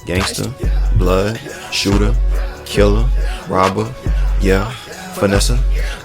Gangsta, blood, shooter, killer, robber, yeah, finesse,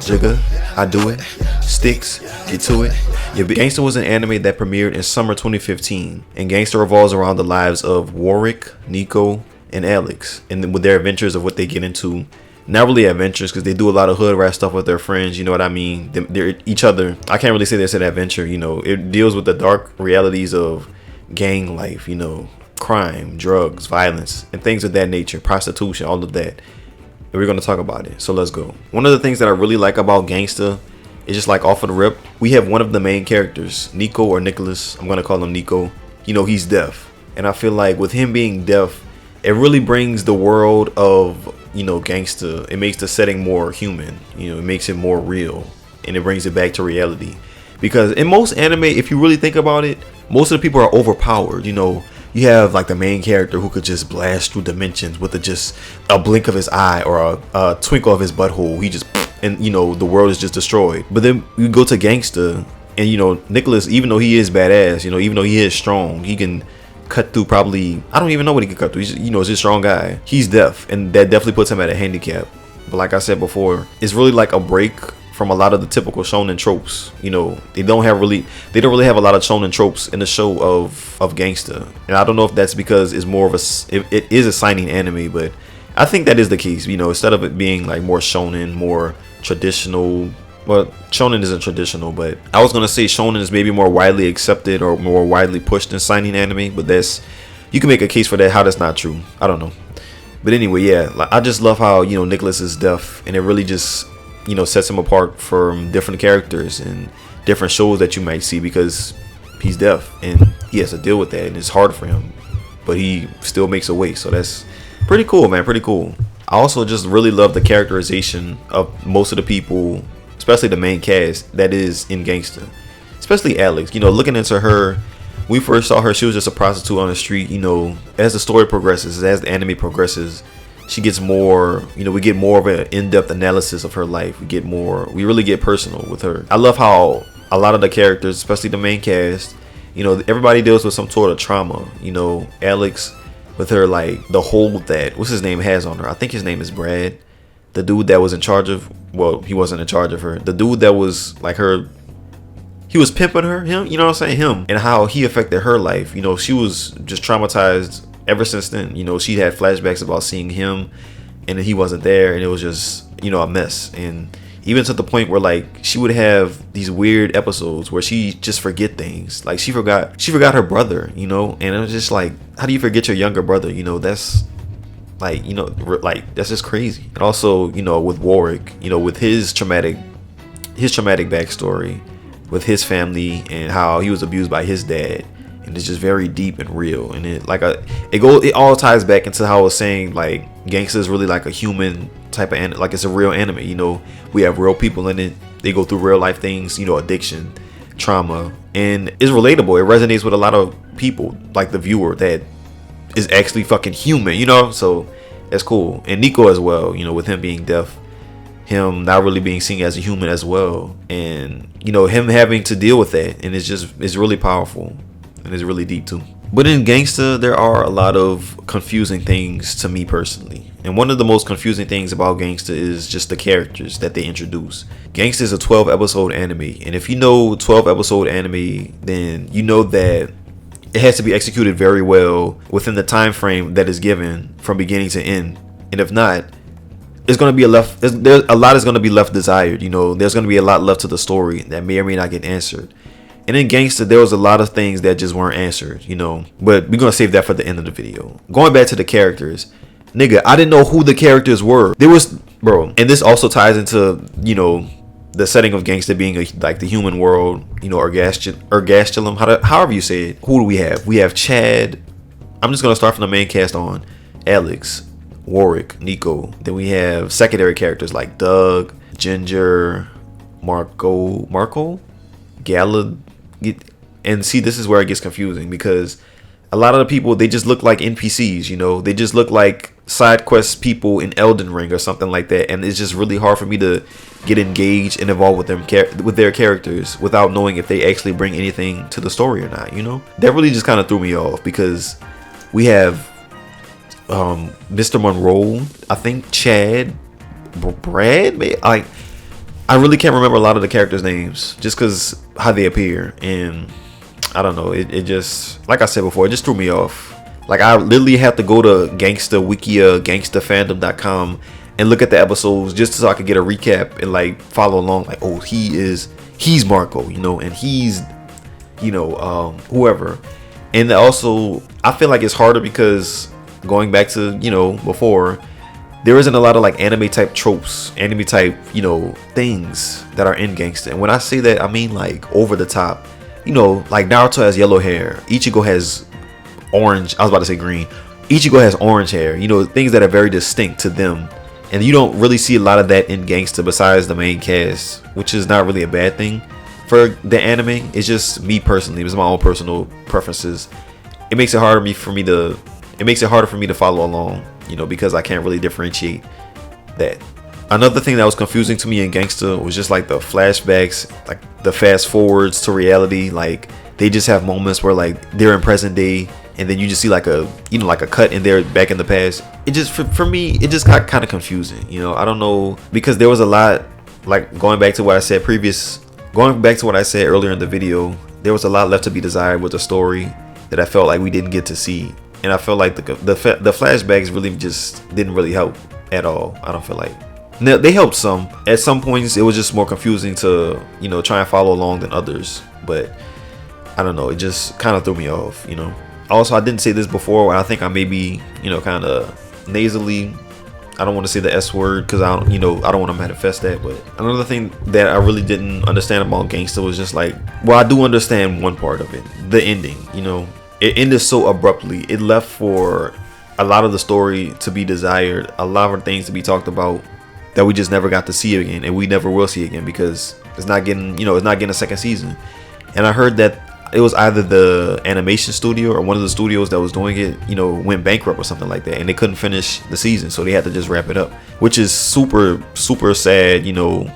jigger, I do it, sticks, get to it. Yeah, Gangsta was an anime that premiered in summer 2015, and Gangsta revolves around the lives of Warwick, Nico, and Alex, and with their adventures of what they get into. Not really adventures, because they do a lot of hood rat stuff with their friends, you know what I mean? They're each other. I can't really say that's an adventure, you know. It deals with the dark realities of gang life, you know, crime, drugs, violence, and things of that nature, prostitution, all of that. And we're going to talk about it, so let's go. One of the things that I really like about Gangsta is just like off of the rip, we have one of the main characters, Nico or Nicholas. I'm going to call him Nico. You know, he's deaf. And I feel like with him being deaf, it really brings the world of, you know, Gangsta, it makes the setting more human, you know, it makes it more real, and it brings it back to reality. Because in most anime, if you really think about it, most of the people are overpowered. You know, you have like the main character who could just blast through dimensions with just a blink of his eye or a twinkle of his butthole. He just, and you know, the world is just destroyed. But then you go to Gangsta, and you know, Nicholas, even though he is badass, you know, even though he is strong, he can cut through probably, I don't even know what he can cut through. He's, you know, he's a strong guy. He's deaf, and that definitely puts him at a handicap. But like I said before, it's really like a break from a lot of the typical shonen tropes. You know, they don't really have a lot of shonen tropes in the show of Gangsta. And I don't know if that's because it's more of it is a seinen anime, but I think that is the case. You know, instead of it being like more shonen, more traditional. Well, shonen isn't traditional, but I was gonna say shonen is maybe more widely accepted or more widely pushed than seinen anime, but you can make a case for that, how that's not true. I don't know. But anyway, yeah, like, I just love how, you know, Nicholas is deaf, and it really just, you know, sets him apart from different characters and different shows that you might see, because he's deaf and he has to deal with that, and it's hard for him, but he still makes a way. So that's pretty cool, man. Pretty cool. I also just really love the characterization of most of the people, especially the main cast that is in Gangsta, especially Alex. You know, looking into her, we first saw her, she was just a prostitute on the street. You know, as the story progresses, as the anime progresses, she gets more, you know, we get more of an in-depth analysis of her life. We really get personal with her. I love how a lot of the characters, especially the main cast, you know, everybody deals with some sort of trauma. You know, Alex with her, like the hold that, what's his name, has on her. I think his name is Brad. The dude that was in charge of, well, he wasn't in charge of her. The dude that was like her, he was pimping her, him, you know what I'm saying, him, and how he affected her life. You know, she was just traumatized ever since then. You know, she had flashbacks about seeing him, and then he wasn't there, and it was just, you know, a mess. And even to the point where like she would have these weird episodes where she just forget things. Like she forgot her brother, you know, and it was just like, how do you forget your younger brother? You know, that's like, you know, like that's just crazy. And also, you know, with Warwick, you know, with his traumatic backstory with his family and how he was abused by his dad, and it's just very deep and real. And it all ties back into how I was saying, like Gangsta is really like a human type of anime, like it's a real anime. You know, we have real people in it. They go through real life things, you know, addiction, trauma, and it's relatable. It resonates with a lot of people, like the viewer that is actually fucking human, you know. So that's cool. And Nico as well, you know, with him being deaf, him not really being seen as a human as well, and you know, him having to deal with that, and it's really powerful, and it's really deep too. But in Gangsta, there are a lot of confusing things to me personally, and one of the most confusing things about Gangsta is just the characters that they introduce. Gangsta is a 12 episode anime, and if you know 12 episode anime, then you know that it has to be executed very well within the time frame that is given from beginning to end. And if not, it's going to be a lot is going to be left desired. You know, there's going to be a lot left to the story that may or may not get answered. And in Gangsta, there was a lot of things that just weren't answered, you know, but we're going to save that for the end of the video. Going back to the characters, nigga, I didn't know who the characters were. And this also ties into, you know, the setting of Gangsta being like the human world, you know, Ergastulum, however you say it. Who do we have? We have Chad. I'm just going to start from the main cast on. Alex, Warwick, Nico. Then we have secondary characters like Doug, Ginger, Marco, Gala. And see, this is where it gets confusing, because a lot of the people, they just look like NPCs, you know. They just look like side quest people in Elden Ring or something like that, and it's just really hard for me to get engaged and involved with their characters without knowing if they actually bring anything to the story or not, you know. That really just kind of threw me off, because we have Mr. Monroe, I think Chad, Brad, like I really can't remember a lot of the characters' names just because how they appear, and I don't know, it just, like I said before, it just threw me off. Like I literally have to go to Gangsta Wikia, gangstafandom.com and look at the episodes just so I could get a recap and like follow along. Like, oh, he's Marco, you know, and he's, you know, whoever. And also, I feel like it's harder because going back to, you know, before, there isn't a lot of like anime type tropes, anime type, you know, things that are in Gangsta. And when I say that, I mean like over the top. You know, like Naruto has yellow hair, Ichigo has orange, I was about to say green. Ichigo has orange hair, you know, things that are very distinct to them. And you don't really see a lot of that in Gangsta besides the main cast, which is not really a bad thing for the anime. It's just me personally, it's my own personal preferences. It makes it harder for me to follow along, you know, because I can't really differentiate that. Another thing that was confusing to me in Gangsta was just like the flashbacks, like the fast forwards to reality. Like they just have moments where like they're in present day, and then you just see like a, you know, like a cut in there back in the past. It just, for me, it just got kind of confusing, you know. I don't know, because there was a lot, like going back to what I said earlier in the video, there was a lot left to be desired with the story that I felt like we didn't get to see, and I felt like the flashbacks really just didn't really help at all. I don't feel like. Now, they helped some. At some points, it was just more confusing to, you know, try and follow along than others. But I don't know. It just kind of threw me off, you know. Also, I didn't say this before. I think I may be, you know, kind of nasally. I don't want to say the S word because I don't want to manifest that. But another thing that I really didn't understand about Gangsta was just like, well, I do understand one part of it, the ending. You know, it ended so abruptly. It left for a lot of the story to be desired, a lot of things to be talked about that we just never got to see again, and we never will see again because it's not getting a second season. And I heard that it was either the animation studio or one of the studios that was doing it, you know, went bankrupt or something like that, and they couldn't finish the season, so they had to just wrap it up, which is super, super sad, you know,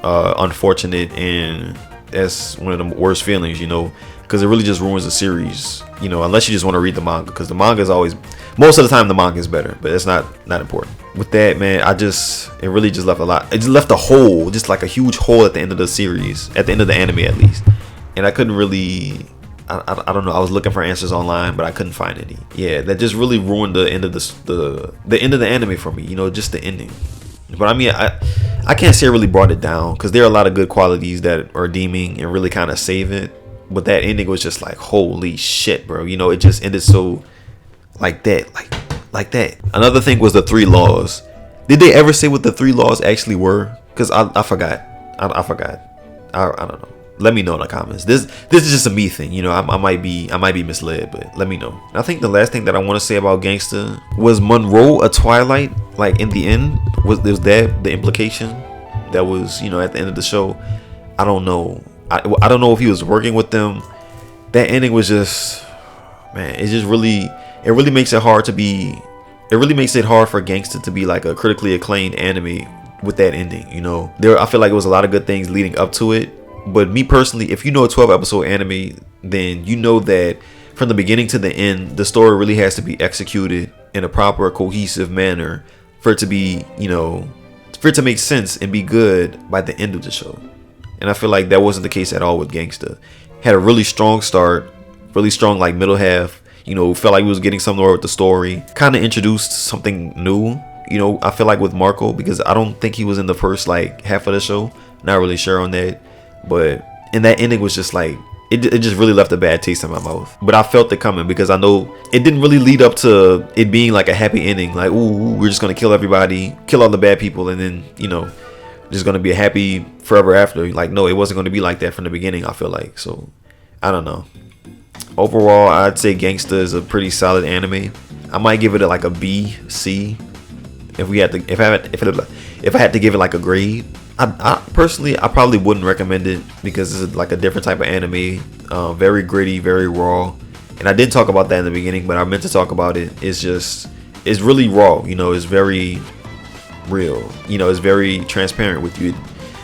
unfortunate, and that's one of the worst feelings, you know, because it really just ruins the series, you know, unless you just want to read the manga, because the manga is always, most of the time the manga is better, but it's not important. With that, man, it really just left a lot. It just left a hole, just like a huge hole at the end of the series, at the end of the anime at least. And I couldn't really, I don't know, I was looking for answers online, but I couldn't find any. Yeah, that just really ruined the end of the end of the anime for me, you know, just the ending. But I mean, I can't say it really brought it down, because there are a lot of good qualities that are redeeming and really kind of save it. But that ending was just like, holy shit, bro. You know, it just ended so like that, like that. Another thing was the 3 laws. Did they ever say what the 3 laws actually were? Because I forgot. I forgot. I don't know. Let me know in the comments. This is just a me thing, you know. I might be misled, but let me know. And I think the last thing that I want to say about Gangsta was Monroe a Twilight. Like in the end, was that the implication that was, you know, at the end of the show? I don't know. I don't know if he was working with them. That ending was just, man, it really makes it hard for Gangsta to be like a critically acclaimed anime with that ending, you know. I feel like it was a lot of good things leading up to it, but me personally, if you know a 12-episode anime, then you know that from the beginning to the end, the story really has to be executed in a proper, cohesive manner for it to be, you know, for it to make sense and be good by the end of the show. And I feel like that wasn't the case at all with Gangsta. Had a really strong start, really strong like middle half. You know, felt like we was getting somewhere with the story. Kind of introduced something new. You know, I feel like with Marco, because I don't think he was in the first like half of the show. Not really sure on that. But and that ending was just like, it just really left a bad taste in my mouth. But I felt it coming because I know it didn't really lead up to it being like a happy ending. Like, ooh, we're just gonna kill everybody, kill all the bad people, and then, you know, just gonna be a happy forever after. Like, no, it wasn't gonna be like that from the beginning, I feel like. So I don't know. Overall, I'd say Gangsta is a pretty solid anime. I might give it like a B, C. If I had to give it like a grade, I personally probably wouldn't recommend it because it's like a different type of anime, very gritty, very raw. And I did talk about that in the beginning, but I meant to talk about it. It's really raw, you know. It's very real, you know. It's very transparent with you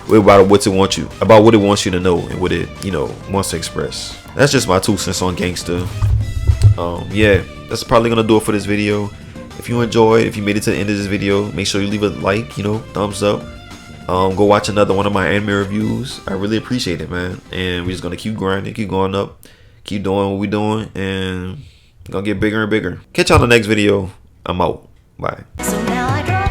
about what it wants you to know and what it, you know, wants to express. That's just my 2 cents on Gangsta. Yeah, that's probably gonna do it for this video. If you enjoyed, if you made it to the end of this video, make sure you leave a like, you know, thumbs up. Go watch another one of my anime reviews. I really appreciate it, man. And we're just gonna keep grinding, keep going up, keep doing what we're doing, and we're gonna get bigger and bigger. Catch y'all in the next video. I'm out. Bye. So now I draw